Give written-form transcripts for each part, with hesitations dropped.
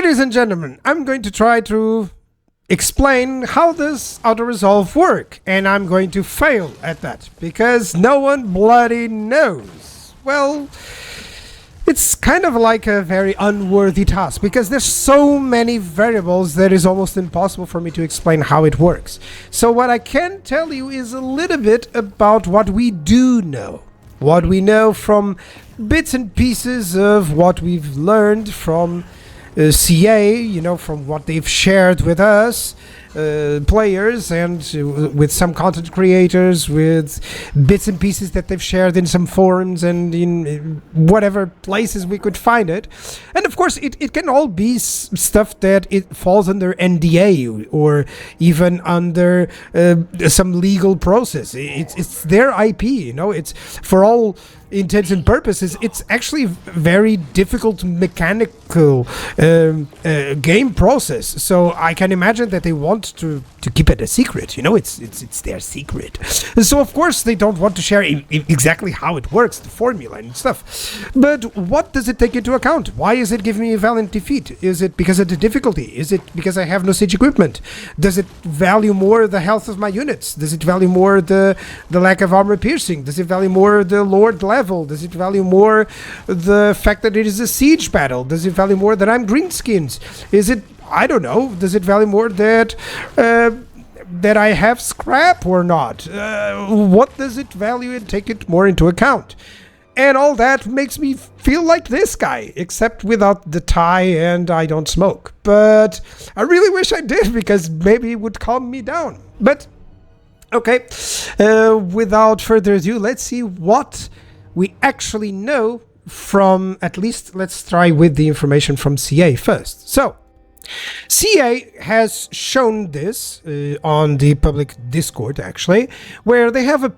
Ladies and gentlemen, I'm going to try to explain how does Autoresolve work, and I'm going to fail at that, because no one bloody knows. Well, it's kind of like a very unworthy task, because there's so many variables that it's almost impossible for me to explain how it works. So what I can tell you is a little bit about what we do know. What we know from bits and pieces of what we've learned from CA, you know, from what they've shared with us, players, and with some content creators, with bits and pieces that they've shared in some forums and in whatever places we could find it. And of course, it can all be stuff that it falls under NDA or even under some legal process. It's their IP, you know, it's for all intents and purposes, it's actually very difficult mechanical game process. So I can imagine that they want to keep it a secret. You know, it's their secret. So of course they don't want to share exactly how it works, the formula and stuff. But what does it take into account? Why is it giving me a valiant defeat? Is it because of the difficulty? Is it because I have no siege equipment? Does it value more the health of my units? Does it value more the lack of armor piercing? Does it value more the lord level? Does it value more the fact that it is a siege battle? Does it value more that I'm greenskins? Is it, I don't know, does it value more that that I have scrap or not? What does it value and take it more into account? And all that makes me feel like this guy, except without the tie and I don't smoke. But I really wish I did, because maybe it would calm me down. But okay, without further ado, let's see what we actually know from, at least let's try with the information from CA first. So, CA has shown this on the public Discord, actually, where they have a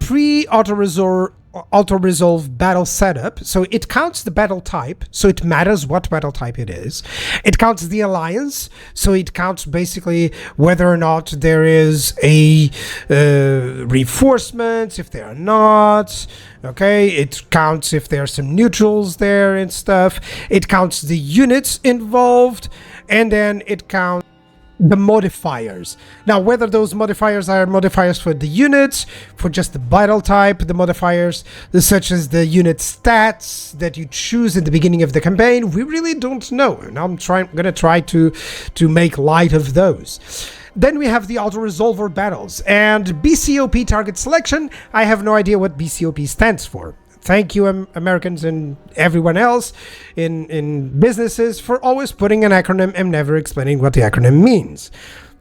Autoresolve battle setup. So it counts the battle type, so it matters what battle type it is. It counts the alliance, so it counts basically whether or not there is a reinforcements, if there are not. Okay, it counts if there are some neutrals there and stuff. It counts the units involved, and then it counts the modifiers. Now, whether those modifiers are modifiers for the units, for just the battle type, the modifiers such as the unit stats that you choose at the beginning of the campaign, we really don't know. And I'm gonna try to make light of those. Then we have the Autoresolver battles and BCOP target selection. I have no idea what BCOP stands for. Thank you, Americans and everyone else in businesses, for always putting an acronym and never explaining what the acronym means.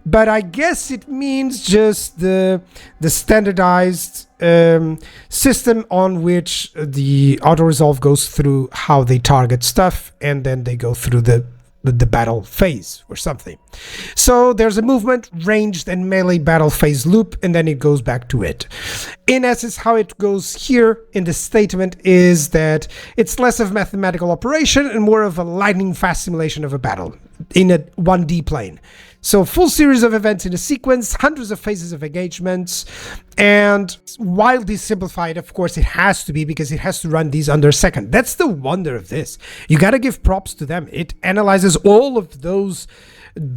But I guess it means just the standardized system on which the Autoresolve goes through how they target stuff, and then they go through the battle phase or something. So there's a movement, ranged, and melee battle phase loop, and then it goes back to it. In essence, how it goes here in the statement is that it's less of a mathematical operation and more of a lightning fast simulation of a battle in a 1D plane. So full series of events in a sequence, hundreds of phases of engagements, and wildly simplified, of course it has to be, because it has to run these under a second. That's the wonder of this. You gotta give props to them. It analyzes all of those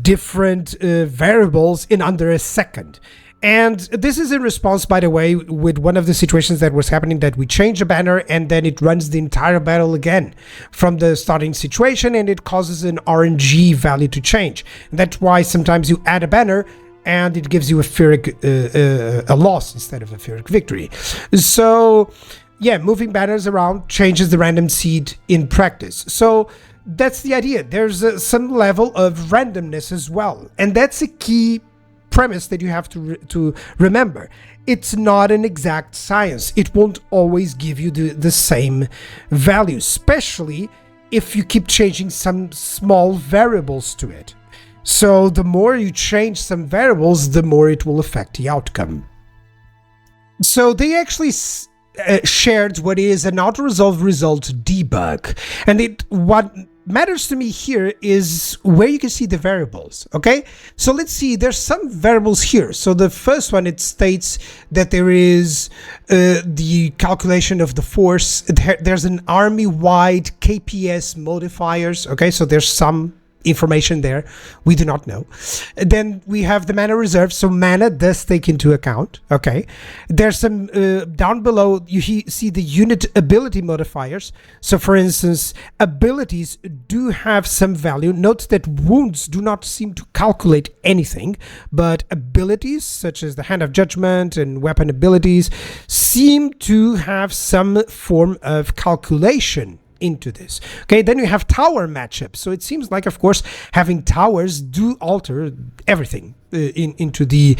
different variables in under a second. And this is in response, by the way, with one of the situations that was happening, that we change a banner and then it runs the entire battle again from the starting situation, and it causes an RNG value to change. And that's why sometimes you add a banner and it gives you a Pyrrhic a loss instead of a Pyrrhic victory. So yeah, moving banners around changes the random seed in practice. So that's the idea. There's some level of randomness as well, and that's a key premise that you have to remember. It's not an exact science. It won't always give you the same value, especially if you keep changing some small variables to it. So the more you change some variables, the more it will affect the outcome. So they actually shared what is an Autoresolve result debug, and what matters to me here is where you can see the variables. Okay, so let's see, there's some variables here. So the first one, it states that there is the calculation of the force. There's an army-wide KPS modifiers. Okay, so there's some information there. We do not know. Then we have the mana reserve, so mana does take into account. Okay, there's some down below you see the unit ability modifiers. So for instance, abilities do have some value. Note that wounds do not seem to calculate anything, but abilities such as the Hand of Judgment and weapon abilities seem to have some form of calculation into this. Okay, then you have tower matchups. So it seems like, of course, having towers do alter everything into the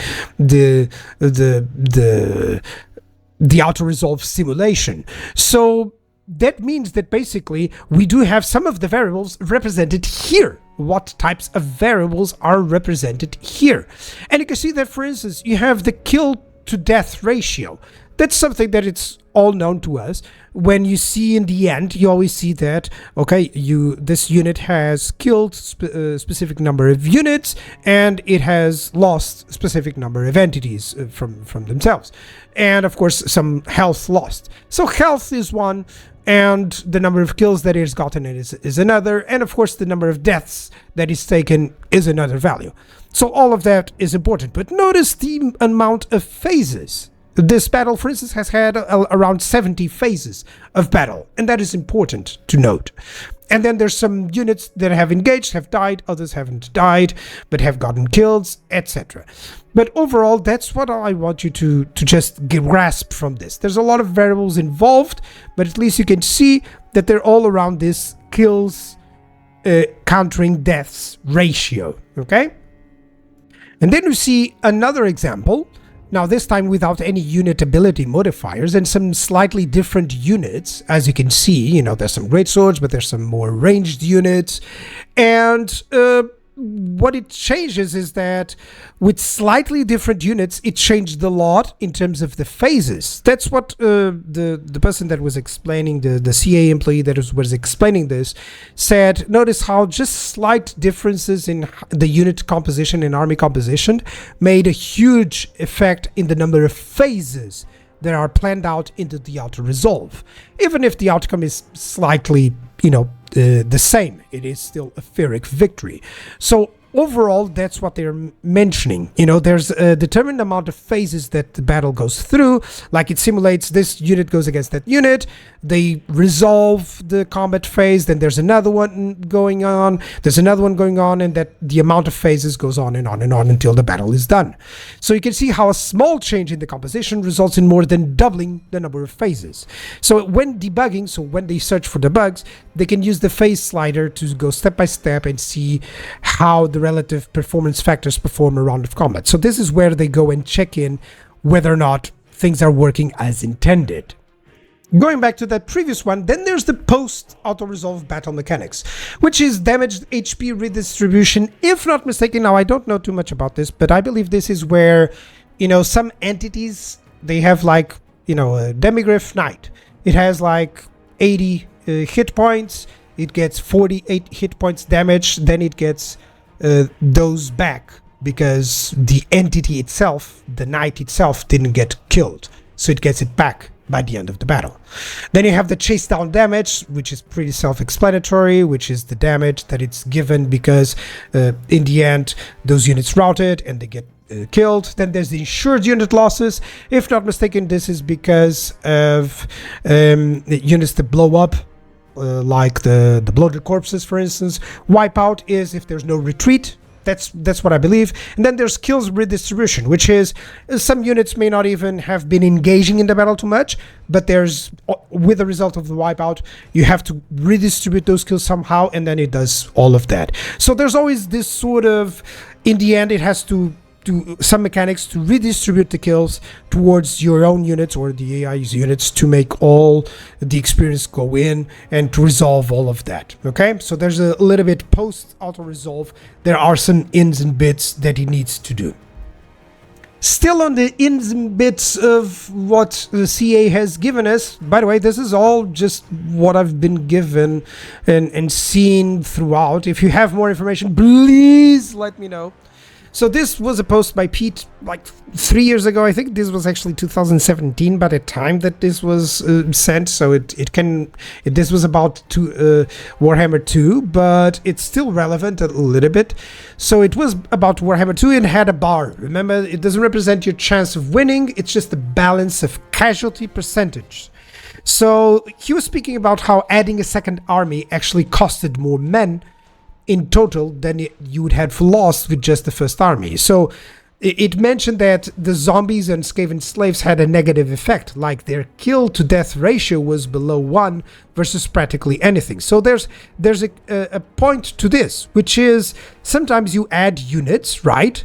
Autoresolve simulation. So that means that basically we do have some of the variables represented here. What types of variables are represented here? And you can see that, for instance, you have the kill to death ratio. That's something that it's all known to us. When you see in the end, you always see that, okay, this unit has killed a specific number of units and it has lost a specific number of entities from themselves. And of course, some health lost. So health is one, and the number of kills that it has gotten is another. And of course, the number of deaths that is taken is another value. So all of that is important. But notice the amount of phases. This battle, for instance, has had around 70 phases of battle, and that is important to note. And then there's some units that have engaged, have died, others haven't died, but have gotten killed, etc. But overall, that's what I want you to just grasp from this. There's a lot of variables involved, but at least you can see that they're all around this kills countering deaths ratio, okay? And then you see another example. Now this time without any unit ability modifiers and some slightly different units. As you can see, you know, there's some great swords, but there's some more ranged units. And what it changes is that with slightly different units, it changed a lot in terms of the phases. That's what the person that was explaining, the CA employee that was explaining this, said. Notice how just slight differences in the unit composition and army composition made a huge effect in the number of phases that are planned out into the Autoresolve. Even if the outcome is slightly, you know, the same, it is still a Pyrrhic victory. So overall, that's what they're mentioning. You know, there's a determined amount of phases that the battle goes through. Like it simulates this unit goes against that unit. They resolve the combat phase. Then there's another one going on. There's another one going on, and that the amount of phases goes on and on and on until the battle is done. So you can see how a small change in the composition results in more than doubling the number of phases. So when debugging, so when they search for the bugs, they can use the phase slider to go step by step and see how the relative performance factors perform a round of combat. So this is where they go and check in whether or not things are working as intended. Going back to that previous one, then there's the post-Autoresolve battle mechanics, which is damaged HP redistribution, if not mistaken. Now, I don't know too much about this, but I believe this is where, you know, some entities, they have like, you know, a Demigryph Knight. It has like 80 hit points. It gets 48 hit points damage. Then it gets those back because the entity itself, the knight itself, didn't get killed. So it gets it back by the end of the battle. Then you have the chase down damage, which is pretty self-explanatory, which is the damage that it's given because in the end those units routed and they get killed. Then there's the insured unit losses. If not mistaken, this is because of units that blow up, like the bloated corpses, for instance. Wipeout is if there's no retreat. That's what I believe. And then there's kills redistribution, which is some units may not even have been engaging in the battle too much, but there's, with the result of the wipeout, you have to redistribute those kills somehow, and then it does all of that. So there's always this sort of, in the end, it has to do some mechanics to redistribute the kills towards your own units or the AI's units to make all the experience go in and to resolve all of that. Okay, so there's a little bit post Autoresolve. There are some ins and bits that he needs to do. Still on the ins and bits of what the CA has given us. By the way, this is all just what I've been given and seen throughout. If you have more information, please let me know. So this was a post by Pete like 3 years ago. I think this was actually 2017 by the time that this was sent. So this was about Warhammer 2, but it's still relevant a little bit. So it was about Warhammer 2 and had a bar. Remember, it doesn't represent your chance of winning. It's just the balance of casualty percentage. So he was speaking about how adding a second army actually costed more men in total than you would have lost with just the first army. So it mentioned that the zombies and Skaven slaves had a negative effect, like their kill to death ratio was below 1 versus practically anything. So there's a point to this, which is sometimes you add units, right,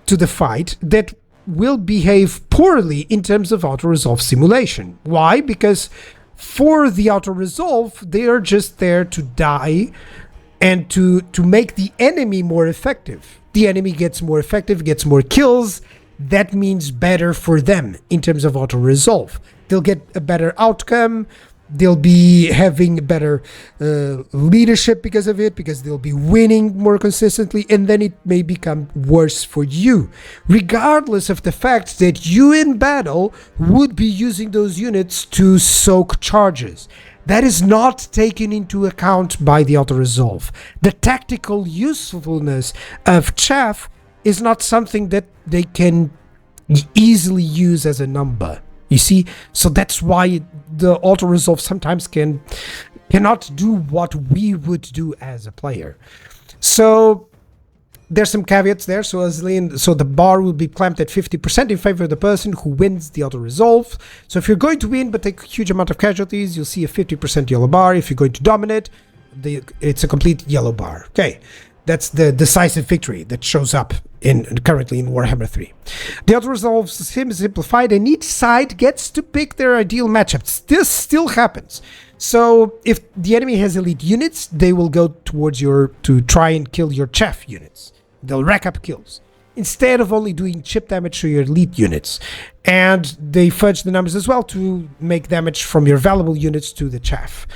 to the fight that will behave poorly in terms of auto-resolve simulation. Why? Because for the auto-resolve, they are just there to die and to make the enemy more effective. The enemy gets more effective, gets more kills. That means better for them in terms of auto-resolve. They'll get a better outcome. They'll be having better leadership because of it, because they'll be winning more consistently, and then it may become worse for you, regardless of the fact that you in battle would be using those units to soak charges. That is not taken into account by the auto-resolve. The tactical usefulness of chaff is not something that they can easily use as a number. You see, so that's why the auto-resolve sometimes cannot do what we would do as a player. So there's some caveats there. So the bar will be clamped at 50% in favor of the person who wins the auto-resolve. So if you're going to win but take a huge amount of casualties, you'll see a 50% yellow bar. If you're going to dominate, it's a complete yellow bar. Okay. That's the decisive victory that shows up currently in Warhammer 3. The auto-resolve sim is simplified, and each side gets to pick their ideal matchups. This still happens. So if the enemy has elite units, they will go towards to try and kill your chaff units. They'll rack up kills, instead of only doing chip damage to your elite units. And they fudge the numbers as well to make damage from your valuable units to the chaff.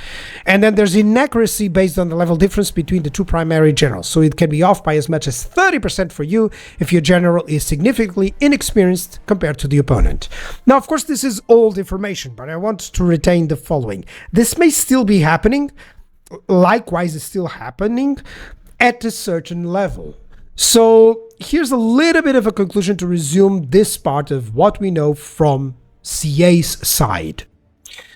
And then there's inaccuracy based on the level difference between the two primary generals. So it can be off by as much as 30% for you if your general is significantly inexperienced compared to the opponent. Now, of course, this is old information, but I want to retain the following. This may still be happening. Likewise, it's still happening at a certain level. So here's a little bit of a conclusion to resume this part of what we know from CA's side.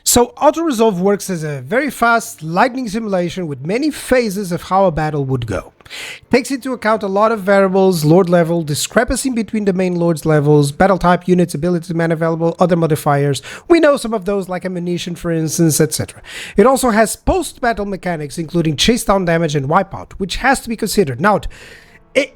So Autoresolve works as a very fast lightning simulation with many phases of how a battle would go. It takes into account a lot of variables, lord level, discrepancy between the main lords levels, battle type, units, ability, man available, other modifiers. We know some of those like ammunition, for instance, etc. It also has post-battle mechanics, including chase down damage and wipeout, which has to be considered. Now,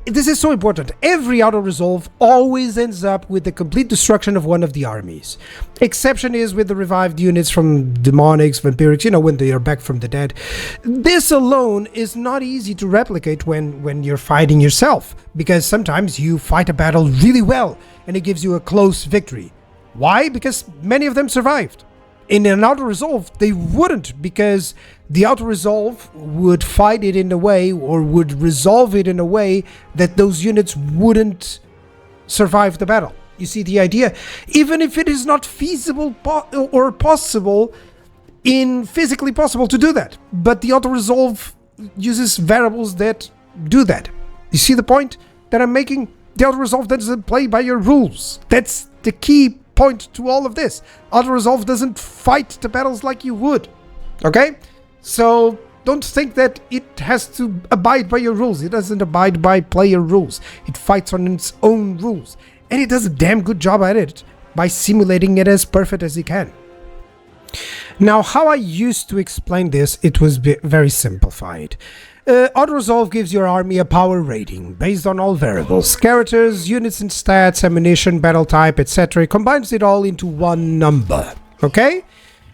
this is so important. Every auto-resolve always ends up with the complete destruction of one of the armies. Exception is with the revived units from demonics, vampirics, when they are back from the dead. This alone is not easy to replicate when you're fighting yourself, because sometimes you fight a battle really well and it gives you a close victory. Why? Because many of them survived. In an auto-resolve, they wouldn't, because the auto-resolve would fight it in a way, or would resolve it in a way, that those units wouldn't survive the battle. You see the idea? Even if it is not feasible or possible, physically possible to do that. But the auto-resolve uses variables that do that. You see the point that I'm making? The auto-resolve doesn't play by your rules. That's the key point to all of this. Autoresolve doesn't fight the battles like you would. Okay? So don't think that it has to abide by your rules. It doesn't abide by player rules. It fights on its own rules. And it does a damn good job at it by simulating it as perfect as it can. Now, how I used to explain this, it was very simplified. Autoresolve gives your army a power rating based on all variables, characters, units and stats, ammunition, battle type, etc. It combines it all into one number, okay?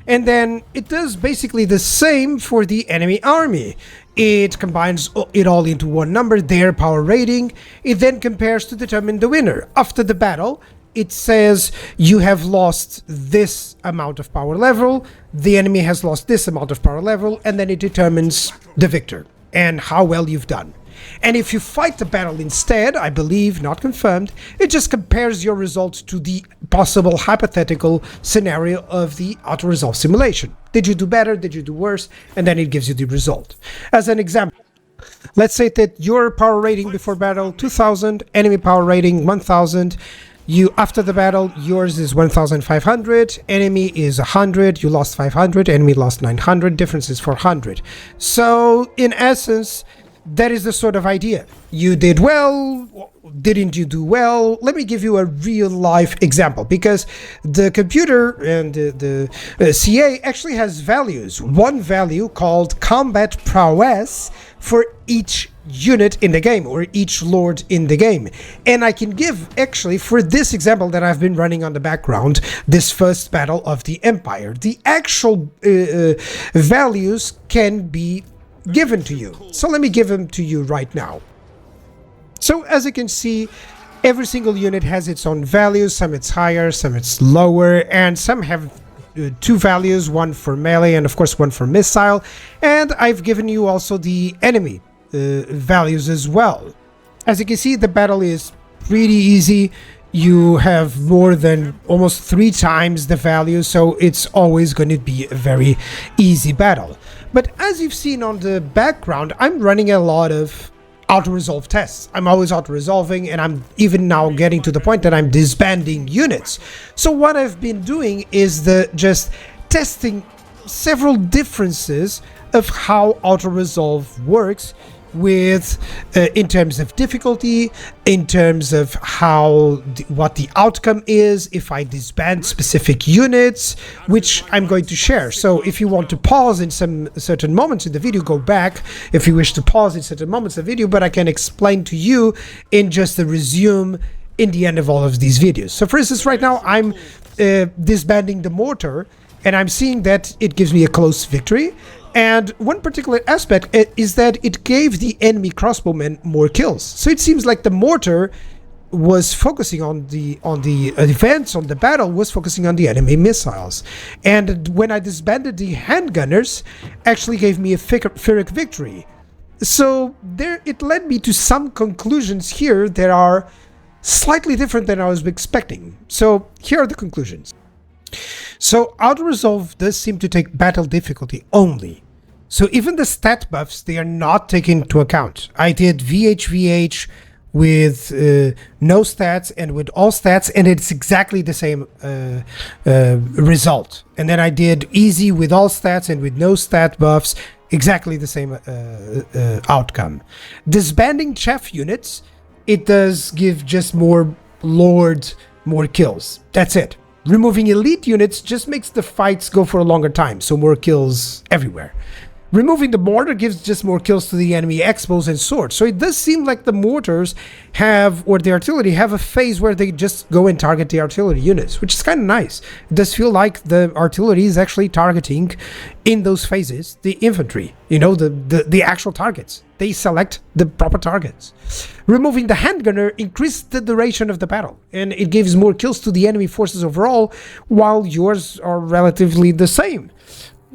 And then it does basically the same for the enemy army. It combines it all into one number, their power rating. It then compares to determine the winner. After the battle, it says you have lost this amount of power level, the enemy has lost this amount of power level, and then it determines the victor and how well you've done. And if you fight the battle instead, I believe, not confirmed, it just compares your results to the possible hypothetical scenario of the Autoresolve simulation. Did you do better? Did you do worse? And then it gives you the result. As an example, let's say that your power rating before battle 2000, enemy power rating 1000. You, after the battle, yours is 1500, enemy is 100, you lost 500, enemy lost 900, difference is 400. So in essence, that is the sort of idea. You did well, didn't you do well? Let me give you a real life example, because the computer and the CA actually has values. One value called combat prowess for each unit in the game, or each lord in the game. And I can give, actually, for this example that I've been running on the background, this first battle of the Empire, the actual values can be given to you. So let me give them to you right now. So as you can see, every single unit has its own values. Some it's higher, some it's lower, and some have two values, one for melee and of course one for missile. And I've given you also the enemy values as well. As you can see, the battle is pretty easy. You have more than almost 3 times the value, so it's always going to be a very easy battle. But as you've seen on the background, I'm running a lot of auto-resolve tests. I'm always auto-resolving, and I'm even now getting to the point that I'm disbanding units. So what I've been doing is just testing several differences of how auto-resolve works with in terms of difficulty, in terms of how what the outcome is if I disband specific units, which I'm going to share. So if you want to pause in some certain moments in the video, go back if you wish to pause in certain moments of the video, but I can explain to you in just a resume in the end of all of these videos. So for instance, right now I'm disbanding the mortar, and I'm seeing that it gives me a close victory. And one particular aspect is that it gave the enemy crossbowmen more kills. So it seems like the mortar was focusing on the events, on the battle, was focusing on the enemy missiles. And when I disbanded the handgunners, actually gave me a Pyrrhic victory. So it led me to some conclusions here that are slightly different than I was expecting. So here are the conclusions. So Autoresolve does seem to take battle difficulty only. So even the stat buffs, they are not taken into account. I did VHVH with no stats and with all stats, and it's exactly the same result. And then I did easy with all stats and with no stat buffs, exactly the same outcome. Disbanding chef units, it does give just more lords, more kills. That's it. Removing elite units just makes the fights go for a longer time, so more kills everywhere. Removing the mortar gives just more kills to the enemy X-bows and swords. So it does seem like the mortars have, or the artillery have, a phase where they just go and target the artillery units, which is kind of nice. It does feel like the artillery is actually targeting, in those phases, the infantry, you know, the actual targets. They select the proper targets. Removing the handgunner increased the duration of the battle, and it gives more kills to the enemy forces overall, while yours are relatively the same.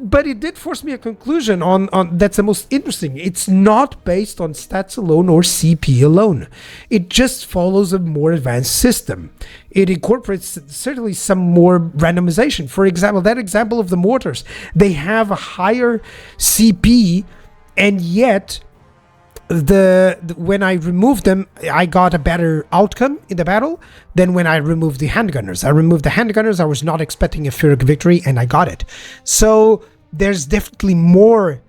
But it did force me a conclusion on that's the most interesting. It's not based on stats alone or CP alone. It just follows a more advanced system. It incorporates certainly some more randomization. For example, that example of the mortars, they have a higher CP, and yet when I removed them, I got a better outcome in the battle than when I removed the handgunners. I removed the handgunners, I was not expecting a Pyrrhic victory, and I got it. So there's definitely more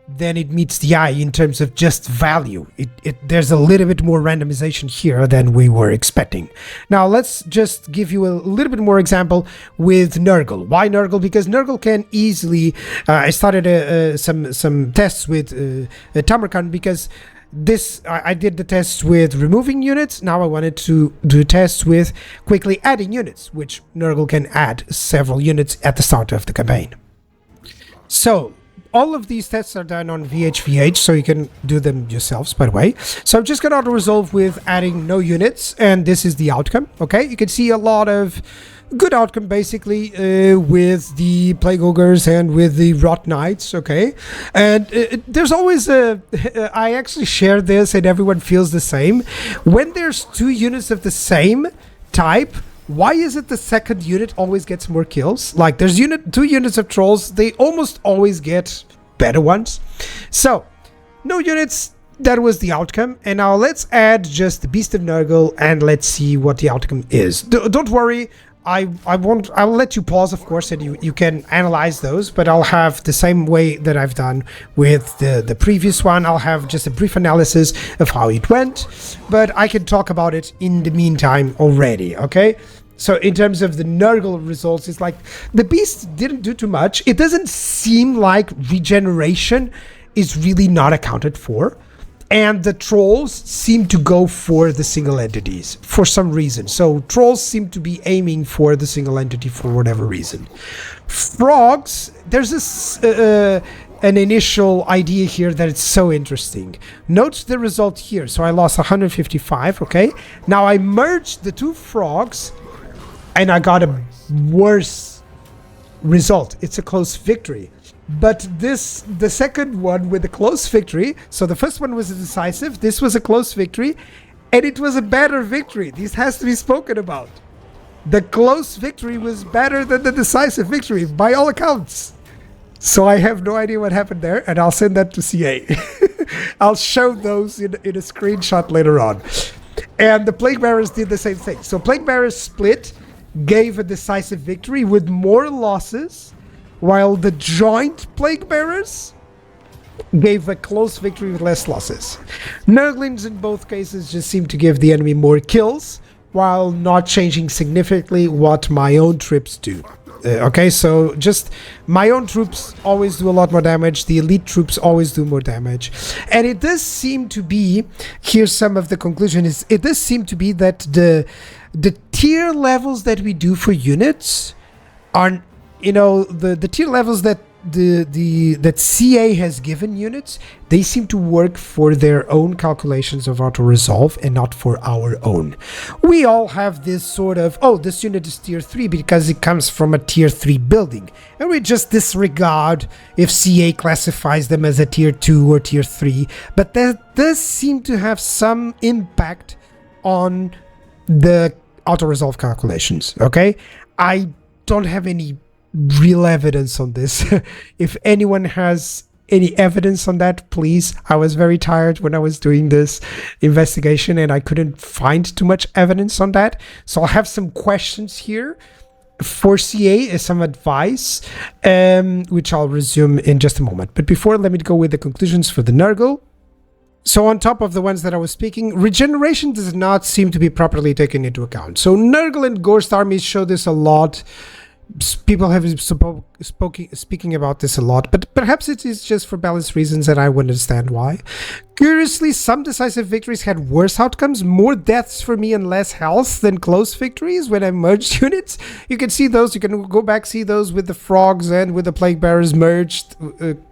than it meets the eye in terms of just value. There's a little bit more randomization here than we were expecting. Now let's just give you a little bit more example with Nurgle. Why Nurgle? Because Nurgle can easily, I started some tests with Tamarkan, because I did the tests with removing units. Now I wanted to do tests with quickly adding units, which Nurgle can add several units at the start of the campaign. So all of these tests are done on VHVH, so you can do them yourselves, by the way. So I'm just going to auto-resolve with adding no units, and this is the outcome. Okay, you can see a lot of good outcome basically with the Plague Ogres and with the Rot Knights, okay? And there's always I actually share this and everyone feels the same. When there's two units of the same type, why is it the second unit always gets more kills? Like, there's two units of trolls, they almost always get better ones. So, no units, that was the outcome. And now let's add just the Beast of Nurgle and let's see what the outcome is. Don't worry, I'll let you pause, of course, and you can analyze those, but I'll have the same way that I've done with the previous one. I'll have just a brief analysis of how it went, but I can talk about it in the meantime already, okay? So in terms of the Nurgle results, it's like the Beast didn't do too much. It doesn't seem like regeneration is really not accounted for. And the trolls seem to go for the single entities for some reason. So trolls seem to be aiming for the single entity for whatever reason. Frogs, there's this an initial idea here that it's so interesting. Note the result here. So I lost 155, okay? Now I merged the two frogs and I got a worse result. It's a close victory. But the second one with a close victory, so the first one was a decisive, this was a close victory, and it was a better victory. This has to be spoken about. The close victory was better than the decisive victory, by all accounts. So I have no idea what happened there, and I'll send that to CA. I'll show those in a screenshot later on. And the Plague Bearers did the same thing. So Plague Bearers split, gave a decisive victory with more losses, while the joint Plague Bearers gave a close victory with less losses. Nurglings in both cases just seem to give the enemy more kills, while not changing significantly what my own troops do. Okay, so just my own troops always do a lot more damage, the elite troops always do more damage. And it does seem to be, here's some of the conclusion, is it does seem to be that the tier levels that we do for units are, you know, the tier levels that that CA has given units, they seem to work for their own calculations of Autoresolve and not for our own. We all have this sort of, oh, this unit is tier 3 because it comes from a tier 3 building, and we just disregard if CA classifies them as a tier 2 or tier 3, but that does seem to have some impact on the Autoresolve calculations, okay? I don't have any real evidence on this. If anyone has any evidence on that, please. I was very tired when I was doing this investigation and I couldn't find too much evidence on that. So I'll have some questions here for CA as some advice, which I'll resume in just a moment. But before, let me go with the conclusions for the Nurgle. So on top of the ones that I was speaking, regeneration does not seem to be properly taken into account. So Nurgle and Ghost armies show this a lot. People have speaking about this a lot, but perhaps it is just for balanced reasons and I would understand why. Curiously, some decisive victories had worse outcomes, more deaths for me and less health than close victories when I merged units. You can see those, you can go back, see those with the frogs and with the Plague Bearers merged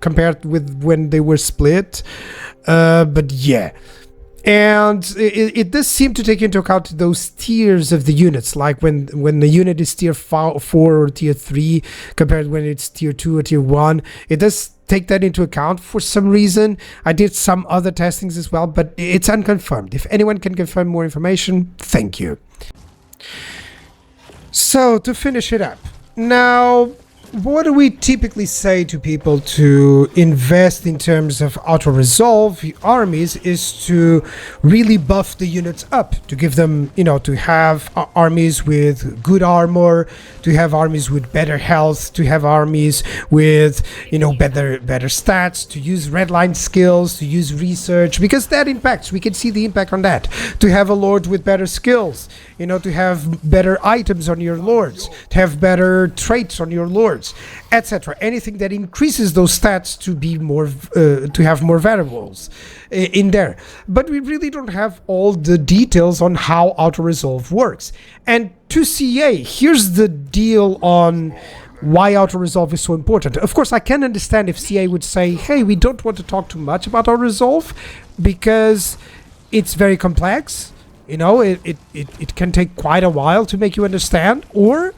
compared with when they were split. But yeah. And it does seem to take into account those tiers of the units, like when the unit is tier 4 or tier 3 compared when it's tier 2 or tier 1. It does take that into account for some reason. I did some other testings as well, but it's unconfirmed. If anyone can confirm more information, thank you. So to finish it up, now, what do we typically say to people to invest in terms of Autoresolve armies is to really buff the units up, to give them, you know, to have armies with good armor, to have armies with better health, to have armies with, you know, better stats, to use redline skills, to use research, because that impacts, we can see the impact on that. To have a lord with better skills, you know, to have better items on your lords, to have better traits on your lords, etc. Anything that increases those stats to be more, to have more variables in there. But we really don't have all the details on how Autoresolve works. And to CA, here's the deal on why Autoresolve is so important. Of course, I can understand if CA would say, hey, we don't want to talk too much about Autoresolve because it's very complex. You know, it can take quite a while to make you understand, or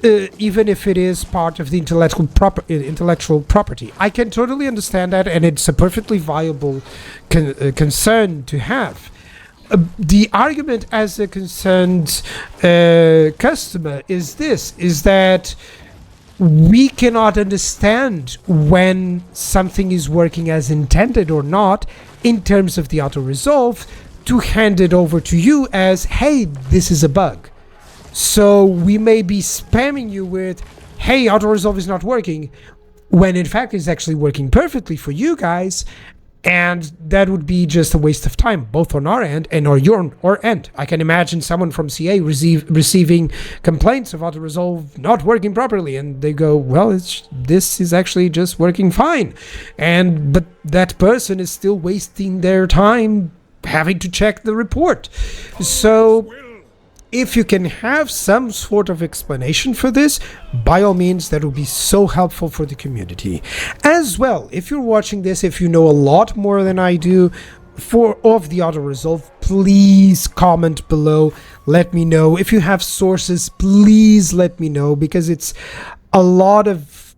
even if it is part of the intellectual property. I can totally understand that, and it's a perfectly viable concern to have. The argument as a concerned customer is that we cannot understand when something is working as intended or not in terms of the Autoresolve to hand it over to you as, hey, this is a bug. So we may be spamming you with, hey, Autoresolve is not working, when in fact it's actually working perfectly for you guys, and that would be just a waste of time, both on our end and on your end. I can imagine someone from CA receiving complaints of Autoresolve not working properly, and they go, well, this is actually just working fine. But that person is still wasting their time having to check the report. So if you can have some sort of explanation for this, by all means, that would be so helpful for the community. As well, if you're watching this, if you know a lot more than I do of the Autoresolve, please comment below. Let me know. If you have sources, please let me know, because it's a lot of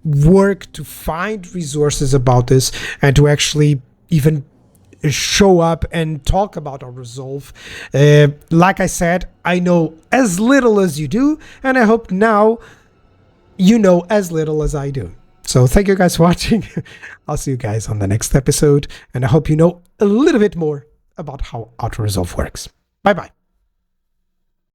work to find resources about this and to actually even show up and talk about Autoresolve. Like I said, I know as little as you do, and I hope now you know as little as I do. So thank you guys for watching. I'll see you guys on the next episode, and I hope you know a little bit more about how Autoresolve works. Bye bye.